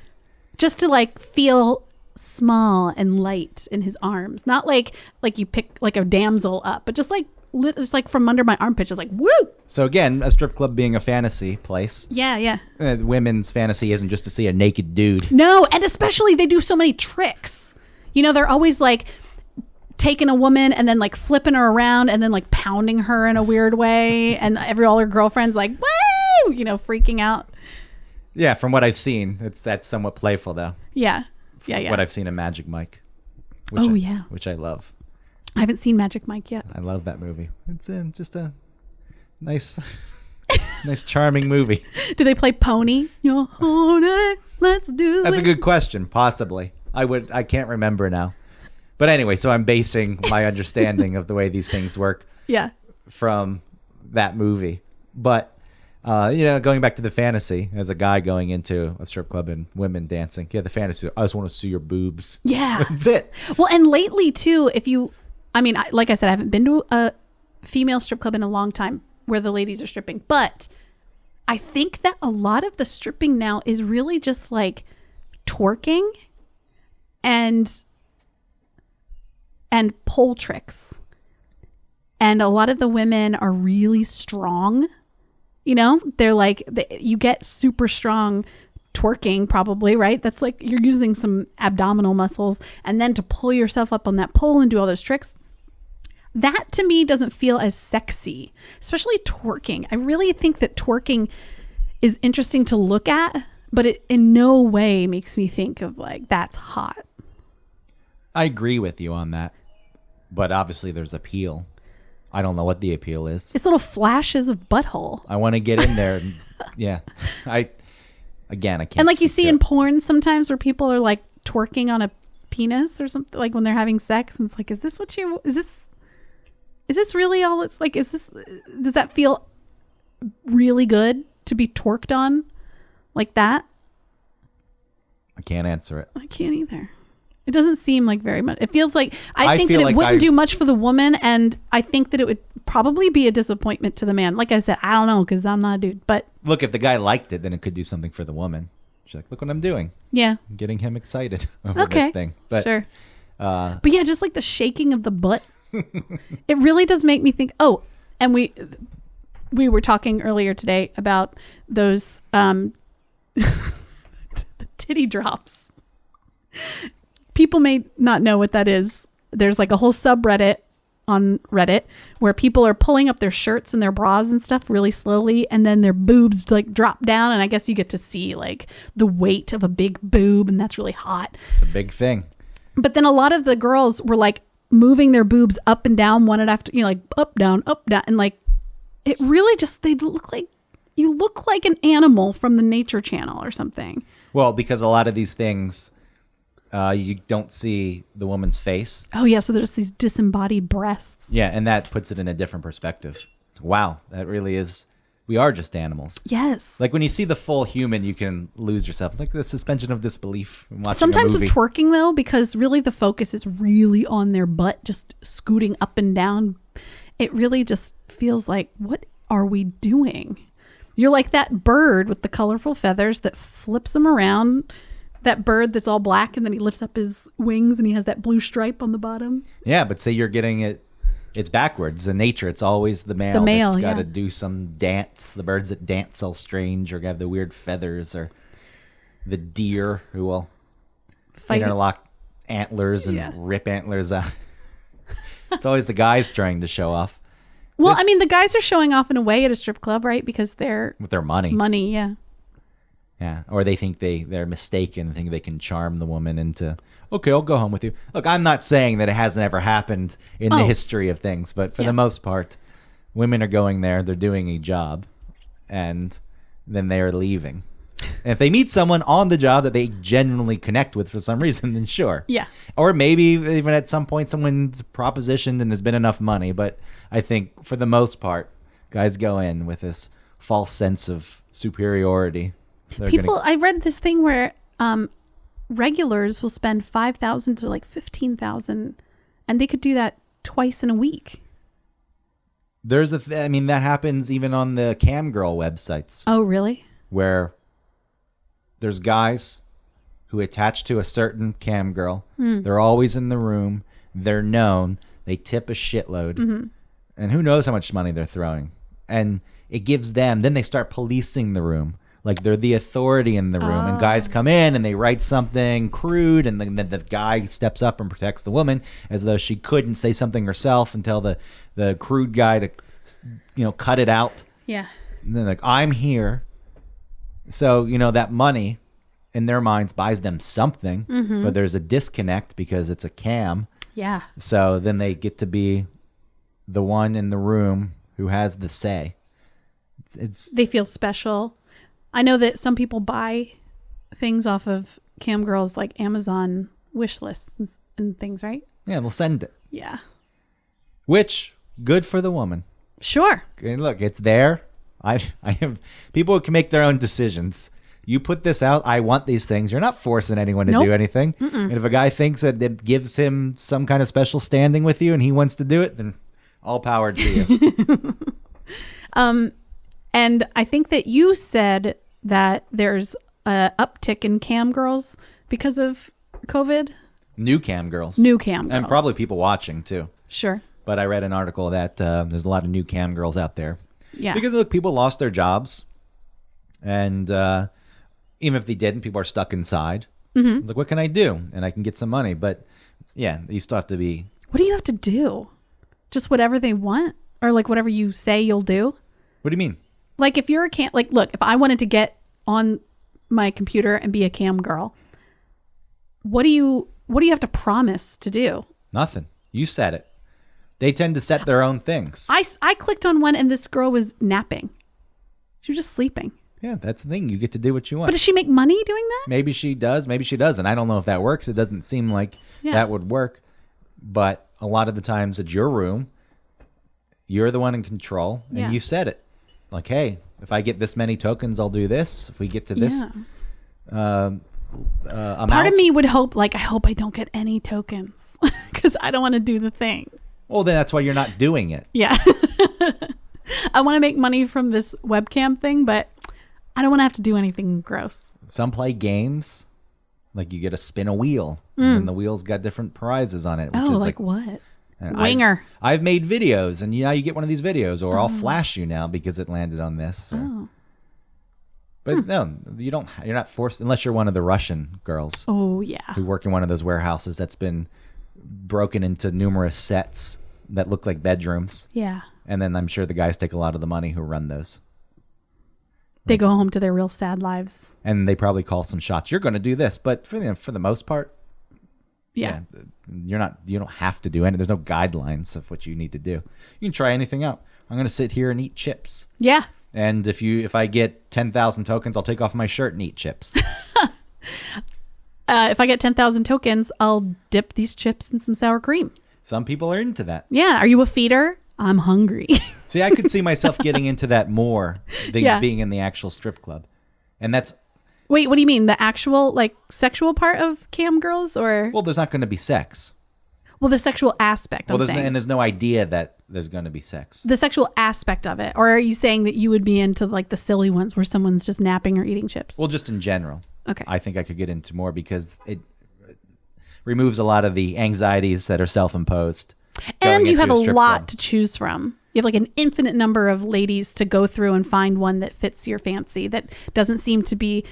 just to feel small and light in his arms, not like you pick a damsel up, but just from under my armpit, just woo. So again, a strip club being a fantasy place. Yeah. Women's fantasy isn't just to see a naked dude. No, and especially they do so many tricks. They're always taking a woman and then flipping her around and then pounding her in a weird way, and all her girlfriends woo, freaking out. Yeah, from what I've seen, that's somewhat playful though. Yeah. What I've seen in Magic Mike. Which I love. I haven't seen Magic Mike yet. I love that movie. It's just a nice, charming movie. Do they play Pony? Your honey, let's do That's a good question. Possibly. I can't remember now. But anyway, so I'm basing my understanding of the way these things work. Yeah. From that movie. But Going back to the fantasy as a guy going into a strip club and women dancing. Yeah, the fantasy. I just want to see your boobs. Yeah. That's it. Well, and lately too, like I said, I haven't been to a female strip club in a long time where the ladies are stripping, but I think that a lot of the stripping now is really just like twerking and pole tricks. And a lot of the women are really strong. They're like, you get super strong twerking probably, right? That's like you're using some abdominal muscles, and then to pull yourself up on that pole and do all those tricks. That to me doesn't feel as sexy, especially twerking. I really think that twerking is interesting to look at, but it in no way makes me think of like, that's hot. I agree with you on that, but obviously there's appeal. I don't know what the appeal is. It's little flashes of butthole. I want to get in there. And, yeah. I can't. And like you see in porn sometimes where people are like twerking on a penis or something, like when they're having sex, and it's like, is this really all it's like? Does that feel really good to be twerked on like that? I can't answer it. I can't either. It doesn't seem like very much. It feels like I think that it wouldn't do much for the woman, and I think that it would probably be a disappointment to the man. Like I said, I don't know because I'm not a dude. But look, if the guy liked it, then it could do something for the woman. She's like, look what I'm doing. Yeah. I'm getting him excited over this thing. But, sure. But yeah, just like the shaking of the butt. It really does make me think. Oh, and we were talking earlier today about those the titty drops. People may not know what that is. There's like a whole subreddit on Reddit where people are pulling up their shirts and their bras and stuff really slowly, and then their boobs like drop down, and I guess you get to see like the weight of a big boob, and that's really hot. It's a big thing. But then a lot of the girls were like moving their boobs up and down one after, like up, down, and like it really just, you look like an animal from the Nature Channel or something. Well, because a lot of these things, you don't see the woman's face. Oh, yeah. So there's these disembodied breasts. Yeah. And that puts it in a different perspective. Wow. That really is. We are just animals. Yes. Like when you see the full human, you can lose yourself. It's like the suspension of disbelief. Sometimes with twerking, though, because really the focus is really on their butt, just scooting up and down. It really just feels like, what are we doing? You're like that bird with the colorful feathers that flips them around. That bird that's all black, and then he lifts up his wings and he has that blue stripe on the bottom. Yeah, but say you're getting it, it's backwards. In nature, it's always the male that's got to do some dance. The birds that dance all strange or have the weird feathers, or the deer who will interlock antlers and rip antlers out. It's always the guys trying to show off. Well, I mean, the guys are showing off in a way at a strip club, right? Because they're... with their money. Money, yeah. Yeah, or they think they're mistaken, think they can charm the woman into, okay, I'll go home with you. Look, I'm not saying that it hasn't ever happened in the history of things, but for the most part, women are going there, they're doing a job, and then they're leaving. And if they meet someone on the job that they genuinely connect with for some reason, then sure. Yeah. Or maybe even at some point someone's propositioned and there's been enough money, but I think for the most part, guys go in with this false sense of superiority. I read this thing where regulars will spend $5,000 to like $15,000, and they could do that twice in a week. There's that happens even on the cam girl websites. Oh, really? Where there's guys who attach to a certain cam girl. They're always in the room. They're known. They tip a shitload, and who knows how much money they're throwing. And it gives them. Then they start policing the room. Like they're the authority in the room, and guys come in and they write something crude, and then the guy steps up and protects the woman as though she couldn't say something herself and tell the crude guy to, cut it out. Yeah. And then like, I'm here. So, that money in their minds buys them something, but there's a disconnect because it's a cam. Yeah. So then they get to be the one in the room who has the say. They feel special. I know that some people buy things off of cam girls like Amazon wish lists and things, right? Yeah, they'll send it. Yeah. Which, good for the woman. Sure. And look, it's there. I have people who can make their own decisions. You put this out. I want these things. You're not forcing anyone to do anything. And if a guy thinks that it gives him some kind of special standing with you and he wants to do it, then all power to you. And I think that you said that there's a uptick in cam girls because of COVID. New cam girls. And probably people watching too. Sure. But I read an article that there's a lot of new cam girls out there. Yeah. Because look, people lost their jobs. And even if they didn't, people are stuck inside. Mm-hmm. It's like, what can I do? And I can get some money. But yeah, you still have to be. What do you have to do? Just whatever they want? Or like whatever you say you'll do? What do you mean? Like if you're a cam, like look, if I wanted to get on my computer and be a cam girl, what do you have to promise to do? Nothing. You said it. They tend to set their own things. I clicked on one and this girl was napping. She was just sleeping. Yeah, that's the thing. You get to do what you want. But does she make money doing that? Maybe she does. Maybe she doesn't. I don't know if that works. It doesn't seem like that would work. But a lot of the times it's your room. You're the one in control. And you said it. Like, hey, if I get this many tokens, I'll do this. If we get to this amount. Part of me would hope, like, I hope I don't get any tokens. Because I don't want to do the thing. Well, then that's why you're not doing it. Yeah. I want to make money from this webcam thing, but I don't want to have to do anything gross. Some play games. Like you get to spin a wheel. And the wheel's got different prizes on it. Which is like what? Winger. I've made videos, and you get one of these videos, or I'll flash you now because it landed on this. But no, you don't. You're not forced unless you're one of the Russian girls. Oh yeah. Who work in one of those warehouses that's been broken into numerous sets that look like bedrooms. Yeah. And then I'm sure the guys take a lot of the money who run those. They go home to their real sad lives. And they probably call some shots. You're going to do this, but for the most part, you don't have to do anything. There's no guidelines of what you need to do. You can try anything out. I'm going to sit here and eat chips. Yeah. And if I get 10,000 tokens, I'll take off my shirt and eat chips. If I get 10,000 tokens, I'll dip these chips in some sour cream. Some people are into that. Yeah. Are you a feeder? I'm hungry. See, I could see myself getting into that more than being in the actual strip club. And that's... Wait, what do you mean? The actual, like, sexual part of cam girls, or? Well, there's not going to be sex. Well, the sexual aspect, I'm saying. And there's no idea that there's going to be sex. The sexual aspect of it. Or are you saying that you would be into, like, the silly ones where someone's just napping or eating chips? Well, just in general. Okay. I think I could get into more because it removes a lot of the anxieties that are self-imposed. And you have a lot to choose from. You have like an infinite number of ladies to go through and find one that fits your fancy, that doesn't seem to be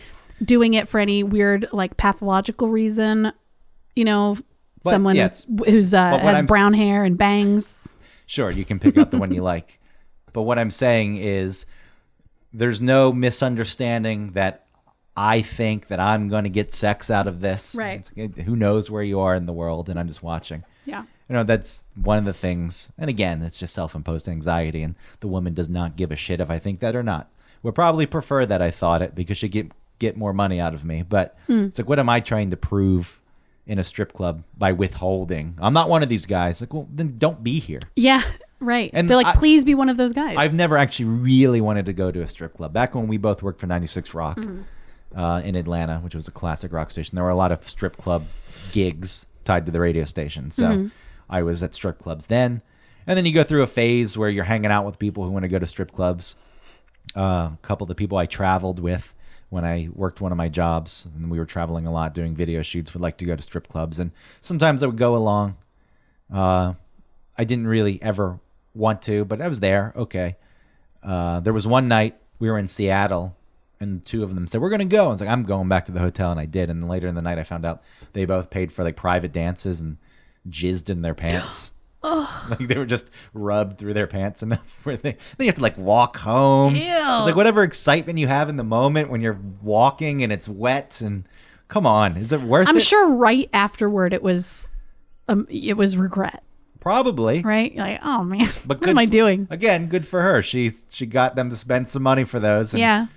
doing it for any weird, like, pathological reason. You know, someone who's has brown hair and bangs. Sure, you can pick out the one you like. But what I'm saying is there's no misunderstanding that I think that I'm going to get sex out of this. Right. Who knows where you are in the world, and I'm just watching. Yeah. You know, that's one of the things. And again, it's just self-imposed anxiety, and the woman does not give a shit if I think that or not. Would probably prefer that I thought it because she'd get more money out of me. But it's like, what am I trying to prove in a strip club by withholding? I'm not one of these guys. Like, well, then don't be here. Yeah, right. And they're like, please be one of those guys. I've never actually really wanted to go to a strip club. Back when we both worked for 96 Rock in Atlanta, which was a classic rock station, there were a lot of strip club gigs tied to the radio station. So I was at strip clubs then. And then you go through a phase where you're hanging out with people who want to go to strip clubs. A couple of the people I traveled with when I worked one of my jobs, and we were traveling a lot doing video shoots, would like to go to strip clubs. And sometimes I would go along. I didn't really ever want to, but I was there. Okay. There was one night we were in Seattle, and two of them said, we're going to go. I was like, I'm going back to the hotel, and I did. And then later in the night, I found out they both paid for like private dances and jizzed in their pants. Like they were just rubbed through their pants enough where then you have to like walk home. Ew. It's like whatever excitement you have in the moment when you're walking and it's wet, and come on, is it worth it? I'm sure right afterward it was regret. Probably. Right? You're like, oh man, but what am I doing? Again, good for her. She got them to spend some money for those. And, yeah.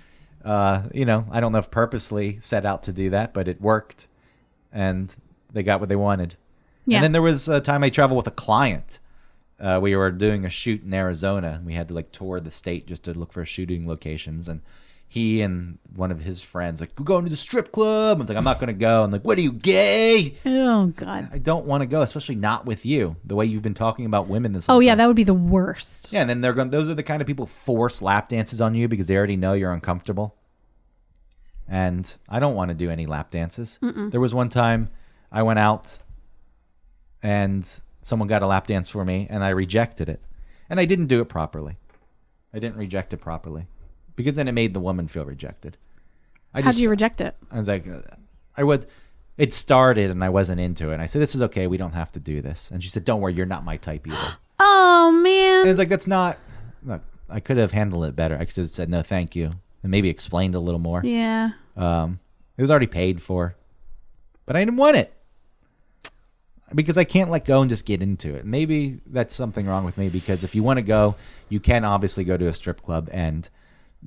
You know, I don't know if purposely set out to do that, but it worked, and they got what they wanted. Yeah. And then there was a time I traveled with a client we were doing a shoot in Arizona, and we had to like tour the state just to look for shooting locations. And he and one of his friends like, we're going to the strip club. I was like, I'm not going to go. I'm like, what are you, gay? Oh God. I don't want to go, especially not with you. The way you've been talking about women this whole Oh yeah, time. that would be the worst. Yeah, and then they're going. Those are the kind of people who force lap dances on you because they already know you're uncomfortable. And I don't want to do any lap dances. There was one time I went out and someone got a lap dance for me, and I rejected it. And I didn't do it properly. I didn't reject it properly because then it made the woman feel rejected. How'd you reject it? I was like, it started and I wasn't into it. And I said, this is okay. We don't have to do this. And she said, don't worry, you're not my type either. Oh, man. And it's like, that's not, look, I could have handled it better. I could have said, no, thank you. And maybe explained a little more. Yeah. It was already paid for, but I didn't want it because I can't let go and just get into it. Maybe that's something wrong with me because if you want to go, you can obviously go to a strip club and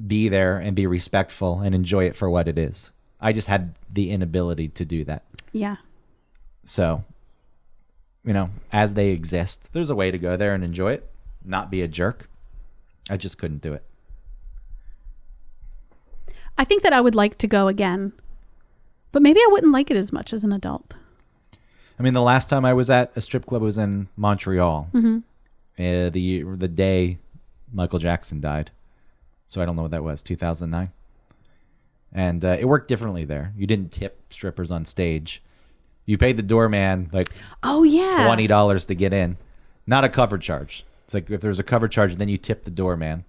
be there and be respectful and enjoy it for what it is. I just had the inability to do that. Yeah. So, as they exist, there's a way to go there and enjoy it, not be a jerk. I just couldn't do it. I think that I would like to go again, but maybe I wouldn't like it as much as an adult. I mean, the last time I was at a strip club was in Montreal. The day Michael Jackson died. So I don't know what that was, 2009. And it worked differently there. You didn't tip strippers on stage. You paid the doorman like $20 to get in. Not a cover charge. It's like if there's a cover charge, then you tip the doorman.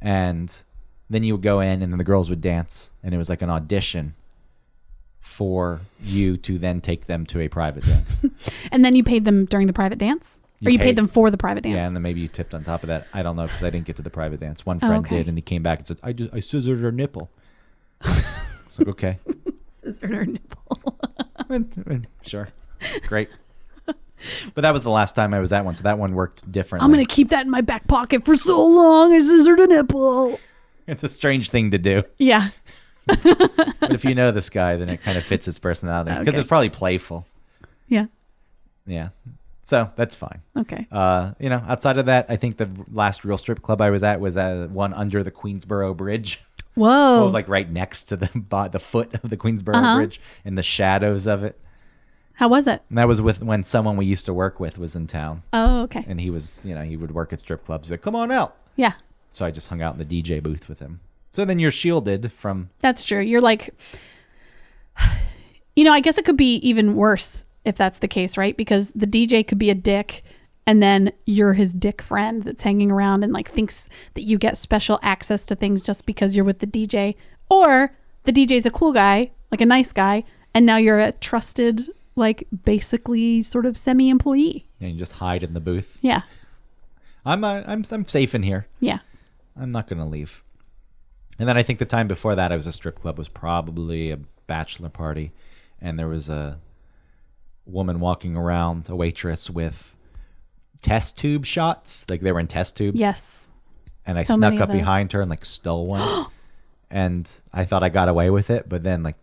And then you would go in and then the girls would dance. And it was like an audition for you to then take them to a private dance. And then you paid them during the private dance? Or you paid them for the private dance? Yeah, and then maybe you tipped on top of that. I don't know because I didn't get to the private dance. One friend did, and he came back and said, I scissored her nipple. It's like, okay. Scissored her nipple. Sure. Great. But that was the last time I was at one, so that one worked differently. I'm going to keep that in my back pocket for so long. I scissored a nipple. It's a strange thing to do. Yeah. But if you know this guy, then it kind of fits his personality because it's probably playful. Yeah. Yeah. So that's fine. Okay. Outside of that, I think the last real strip club I was at was one under the Queensboro Bridge. Whoa. Like right next to the foot of the Queensboro Bridge in the shadows of it. How was it? And that was when someone we used to work with was in town. Oh, okay. And he was, he would work at strip clubs. He's like, come on out. Yeah. So I just hung out in the DJ booth with him. So then you're shielded from... That's true. You're like... I guess it could be even worse if that's the case, right? Because the DJ could be a dick and then you're his dick friend that's hanging around and like thinks that you get special access to things just because you're with the DJ. Or the DJ's a cool guy, like a nice guy, and now you're a trusted, like basically sort of semi-employee. And you just hide in the booth. Yeah. I'm safe in here. Yeah. I'm not going to leave. And then I think the time before that I was a strip club was probably a bachelor party. And there was a woman walking around, a waitress with test tube shots. Like they were in test tubes. Yes. And I snuck up behind her and like stole one. And I thought I got away with it. But then like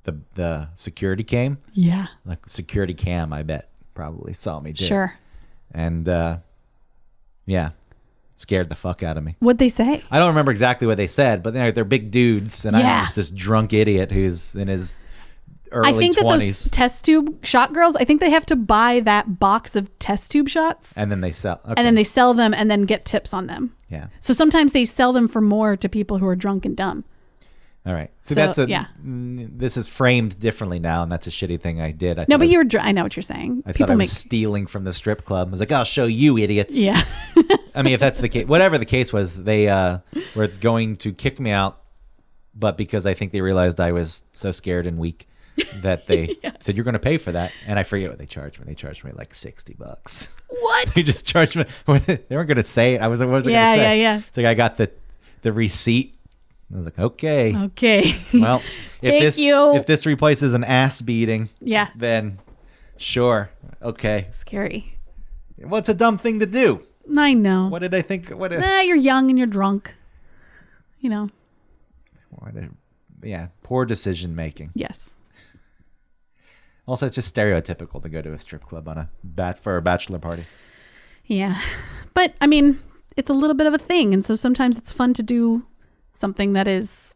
the security came. Yeah. Like security cam, I bet, probably saw me do it. Sure. And yeah. Scared the fuck out of me. What'd they say? I don't remember exactly what they said, but they're big dudes, and Yeah. I'm just this drunk idiot who's in his early 20s. I think that those test tube shot girls, I think they have to buy that box of test tube shots. And then they sell. Okay. And then they sell them and then get tips on them. Yeah. So sometimes they sell them for more to people who are drunk and dumb. All right. So, that's yeah. This is framed differently now, and that's a shitty thing I did. No, but I know what you're saying. I thought I was stealing from the strip club. I was like, I'll show you, idiots. Yeah. I mean, if that's the case, whatever the case was, they were going to kick me out, but because I think they realized I was so scared and weak that they said, you're going to pay for that. And I forget what they charged me. They charged me like $60. What? They just charged me. They weren't going to say it. I was like, what was I going to say? Yeah. It's like I got the receipt. I was like, okay. Well, if this replaces an ass beating, then sure. Okay. Scary. Well, it's a dumb thing to do. I know. What did I think? You're young and you're drunk. Poor decision making. Yes. Also, it's just stereotypical to go to a strip club for a bachelor party. Yeah. But I mean, it's a little bit of a thing. And so sometimes it's fun to do something that is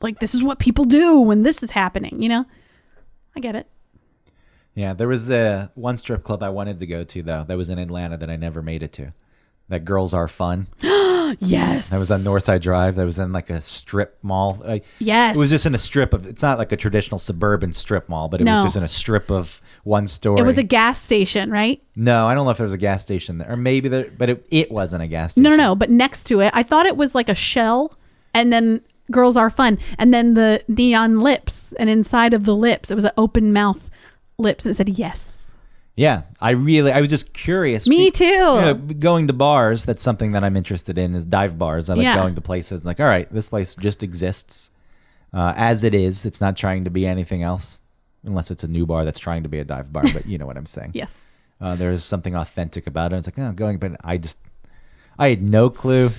like, this is what people do when this is happening, you know? I get it. Yeah, there was the one strip club I wanted to go to, though, that was in Atlanta that I never made it to. That Girls Are Fun. Yes. That was on Northside Drive. That was in like a strip mall. Yes. It was just in a strip of, it's not like a traditional suburban strip mall, but it was just in a strip of one story. It was a gas station, right? No, I don't know if there was a gas station there. Or maybe there, but it wasn't a gas station. No. But next to it, I thought it was like a shell and then Girls Are Fun. And then the neon lips. And inside of the lips, it was an open mouth lips. And it said yes. Yeah, I was just curious. Me too. You know, going to bars, that's something that I'm interested in, is dive bars. I like going to places like, all right, this place just exists as it is. It's not trying to be anything else, unless it's a new bar that's trying to be a dive bar. But you know what I'm saying. Yes. There's something authentic about it. It's like, oh, going, but I had no clue.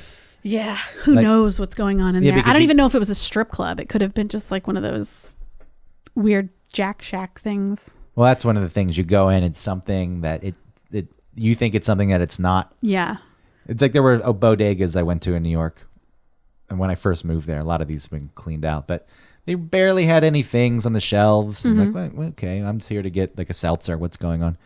Yeah, who knows what's going on in there? I don't even know if it was a strip club. It could have been just like one of those weird Jack Shack things. Well, that's one of the things. You go in, it's something that you think it's something that it's not. Yeah. It's like there were bodegas I went to in New York. And when I first moved there, a lot of these have been cleaned out. But they barely had any things on the shelves. Mm-hmm. And like, well, okay, I'm just here to get like a seltzer. What's going on?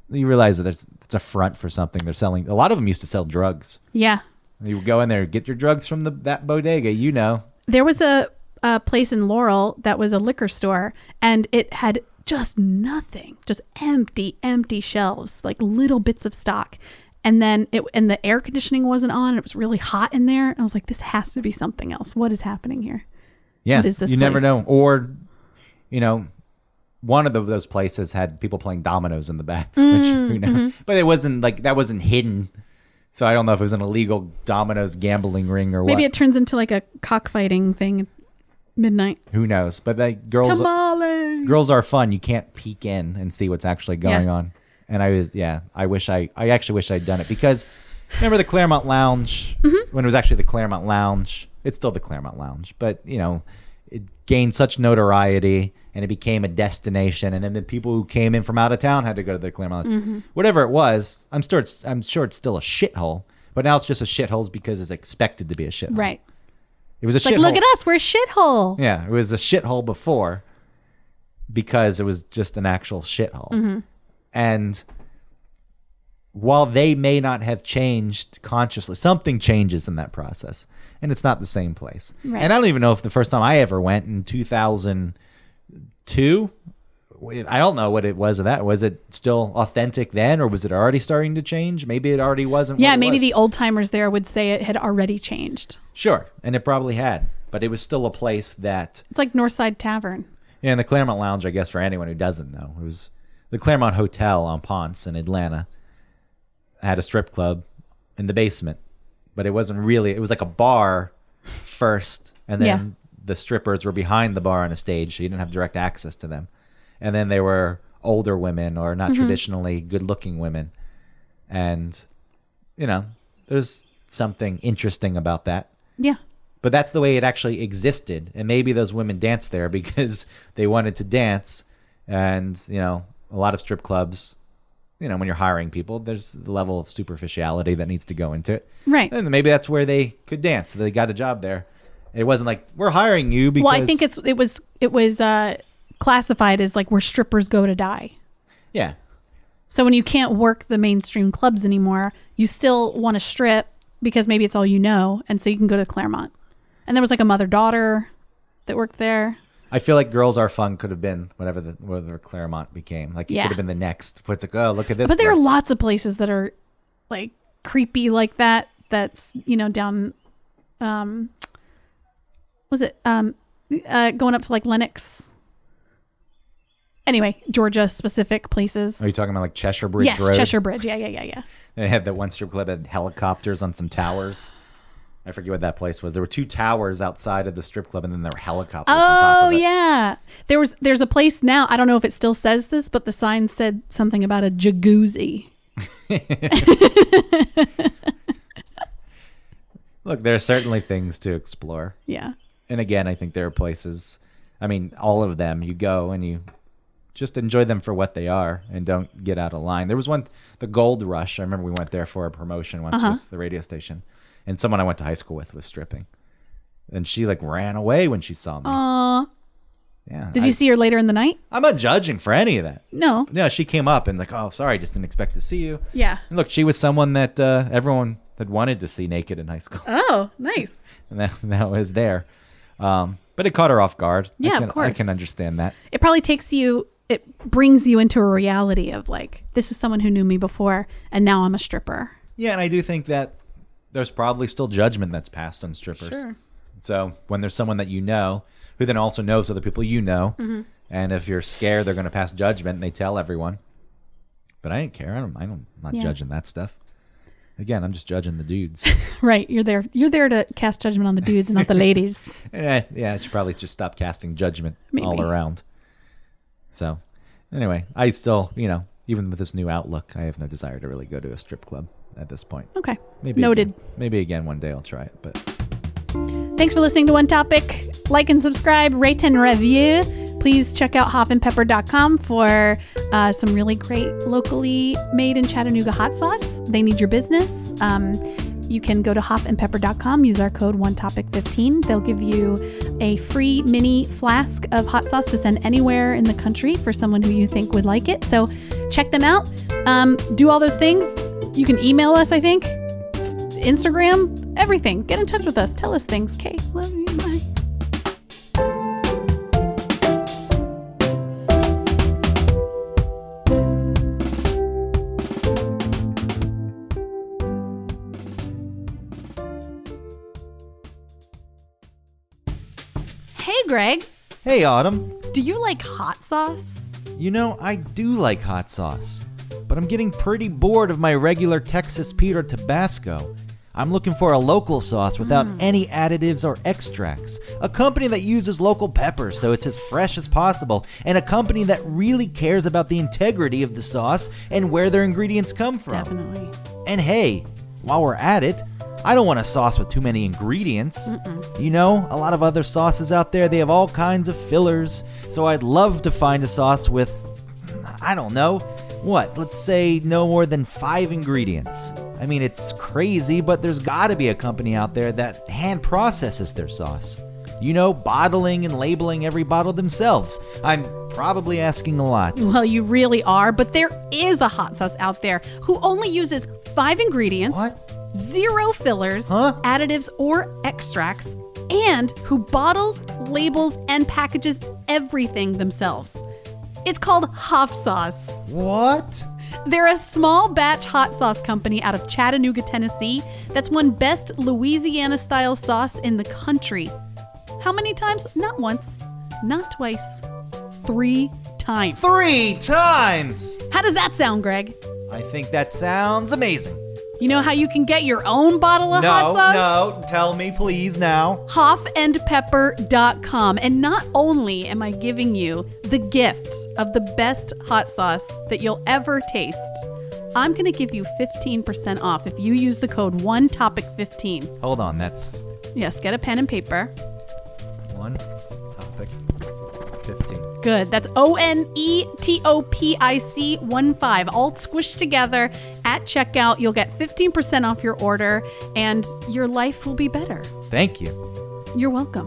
You realize that it's a front for something. They're selling. A lot of them used to sell drugs. Yeah. You go in there, get your drugs from that bodega, you know. There was a place in Laurel that was a liquor store. And it had just nothing, just empty shelves, like little bits of stock. And then the air conditioning wasn't on. It was really hot in there. And I was like, this has to be something else. What is happening here? Yeah. What is this You place? never know. Or, you know, one of those places had people playing dominoes in the back, which, who knows? Mm-hmm. But it wasn't like, that wasn't hidden. So I don't know if it was an illegal dominoes gambling ring or what. Maybe it turns into like a cockfighting thing at midnight. Who knows? But Girls Are Fun. You can't peek in and see what's actually going on. And I actually wish I'd done it, because remember the Claremont Lounge, when it was actually the Claremont Lounge? It's still the Claremont Lounge, but you know, it gained such notoriety and it became a destination. And then the people who came in from out of town had to go to the Claremont Lounge. Mm-hmm. Whatever it was, I'm sure it's still a shithole, but now it's just a shithole because it's expected to be a shithole. Right. It was a shithole. Like, look at us, we're a shithole. Yeah, it was a shithole before because it was just an actual shithole. Mm-hmm. And while they may not have changed consciously, something changes in that process. And it's not the same place. Right. And I don't even know if the first time I ever went in 2002, I don't know what it was of that. Was it still authentic then, or was it already starting to change? Maybe it already wasn't. Yeah, maybe the old timers there would say it had already changed. Sure, and it probably had, but it was still a place that... It's like Northside Tavern. Yeah, and the Claremont Lounge, I guess, for anyone who doesn't know, it was the Claremont Hotel on Ponce in Atlanta. Had a strip club in the basement, but it wasn't really... It was like a bar first, and then the strippers were behind the bar on a stage, so you didn't have direct access to them. And then they were older women, or not traditionally good-looking women. And, you know, there's something interesting about that. Yeah. But that's the way it actually existed. And maybe those women danced there because they wanted to dance. And, you know, a lot of strip clubs, you know, when you're hiring people, there's the level of superficiality that needs to go into it. Right. And maybe that's where they could dance. So they got a job there. It wasn't like, we're hiring you because... Well, I think it was classified as like where strippers go to die. Yeah. So when you can't work the mainstream clubs anymore, you still want to strip because maybe it's all you know, and so you can go to Claremont. And there was like a mother-daughter that worked there. I feel like Girls Are Fun could have been whatever Claremont became. Like it could have been the next. It's like, oh, look at this. But there are lots of places that are like creepy like that. That's, you know, down going up to like Lenox. Anyway, Georgia specific places. Are you talking about like Cheshire Bridge Road? Yes, Cheshire Bridge. Yeah. And they had that one strip club that had helicopters on some towers. I forget what that place was. There were 2 towers outside of the strip club, and then there were helicopters on top of it. Oh, yeah. There's a place now. I don't know if it still says this, but the sign said something about a jacuzzi. Look, there are certainly things to explore. Yeah. And again, I think there are places, I mean, all of them, you go and you just enjoy them for what they are and don't get out of line. There was the Gold Rush. I remember we went there for a promotion once with the radio station, and someone I went to high school with was stripping, and she like ran away when she saw me. Aww. Yeah. Did you see her later in the night? I'm not judging for any of that. No. Yeah, she came up and like, oh, sorry, I just didn't expect to see you. Yeah. And look, she was someone that everyone had wanted to see naked in high school. Oh, nice. And that was there. But it caught her off guard. Yeah, of course. I can understand that. It probably it brings you into a reality of like, this is someone who knew me before and now I'm a stripper. Yeah, and I do think that there's probably still judgment that's passed on strippers. Sure. So when there's someone that you know, who then also knows other people you know, and if you're scared they're going to pass judgment, and they tell everyone. But I didn't care. I'm not judging that stuff. Again, I'm just judging the dudes. Right. You're there to cast judgment on the dudes, not the ladies. Yeah, I should probably just stop casting judgment Maybe. all around. So, anyway, I still, even with this new outlook, I have no desire to really go to a strip club at this point. Okay. Maybe Noted. Maybe again one day I'll try it. But thanks for listening to One Topic. Like and subscribe, rate and review. Please check out hoffandpepper.com for some really great locally made in Chattanooga hot sauce. They need your business. You can go to hoffandpepper.com, use our code OneTopic15. They'll give you a free mini flask of hot sauce to send anywhere in the country for someone who you think would like it. So check them out. Do all those things. You can email us, I think. Instagram, everything. Get in touch with us. Tell us things. Okay, love you. Bye. Hey, Greg. hey, Autumn. Do you like hot sauce? I do like hot sauce, but I'm getting pretty bored of my regular Texas Pete or Tabasco. I'm looking for a local sauce without any additives or extracts. A company that uses local peppers so it's as fresh as possible, and a company that really cares about the integrity of the sauce and where their ingredients come from. Definitely. And hey, while we're at it, I don't want a sauce with too many ingredients. A lot of other sauces out there, they have all kinds of fillers. So I'd love to find a sauce with, I don't know, let's say no more than 5 ingredients. I mean, it's crazy, but there's got to be a company out there that hand processes their sauce. Bottling and labeling every bottle themselves. I'm probably asking a lot. Well, you really are, but there is a hot sauce out there who only uses 5 ingredients. What? 0 fillers, additives, or extracts, and who bottles, labels, and packages everything themselves. It's called Hoff Sauce. What? They're a small batch hot sauce company out of Chattanooga, Tennessee that's won Best Louisiana-style sauce in the country. How many times? Not once, not twice, 3 times. 3 times! How does that sound, Greg? I think that sounds amazing. You know how you can get your own bottle of hot sauce? No, tell me please now. hoffandpepper.com. And not only am I giving you the gift of the best hot sauce that you'll ever taste, I'm going to give you 15% off if you use the code OneTopic15. Hold on, that's Yes, get a pen and paper. One Topic 15. Good. That's ONETOPIC 15, all squished together at checkout. You'll get 15% off your order and your life will be better. Thank you. You're welcome.